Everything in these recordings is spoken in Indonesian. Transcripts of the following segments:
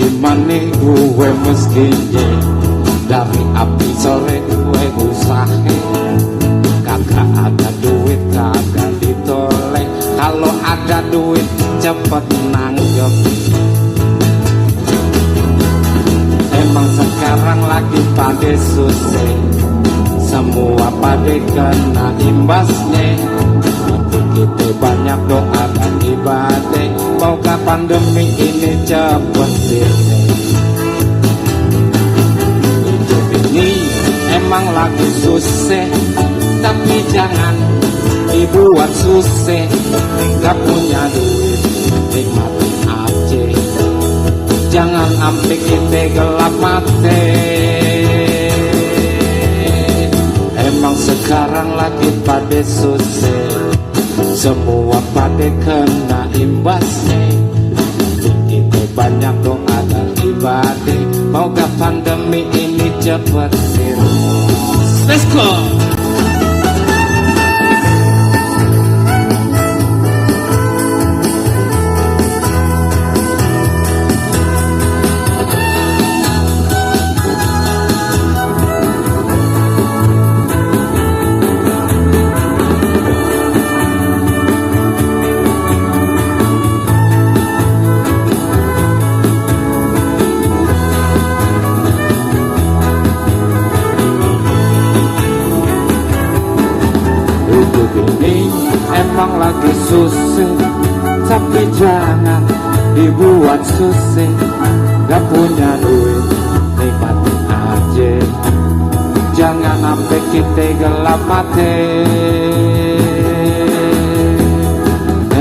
gimana gue mestinya dari api sore gue usahe kagak ada duit kagak ditoleh kalau ada duit cepet nanggep emang sekarang lagi pada susah semua pada kena imbasnya kita banyak doa dan ibadah moga pandemi ini cepet sirna hidup ini emang lagi susah tapi jangan dibuat susah gak punya duit nikmatin aja jangan sampai kita gelap mata emang sekarang lagi pada susah semua pada kena imbasnya kita banyak doa dan ibadah moga pandemi ini cepat sirna. Let's go. Ini emang lagi susah tapi jangan dibuat susah gak punya duit nikmatin aja jangan sampai kita gelap mata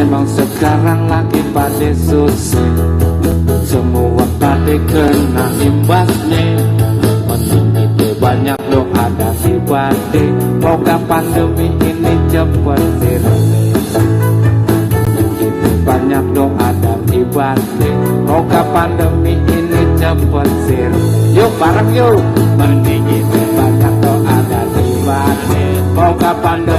emang sekarang lagi pada susah semua pada kena imbasnya mending kita banyak doa dan ibadah moga pandemi ini cepat sirna kita banyak doa dan ibadah moga pandemi ini cepat sirna yuk bareng yuk mending kita banyak doa dan ibadah moga pandemi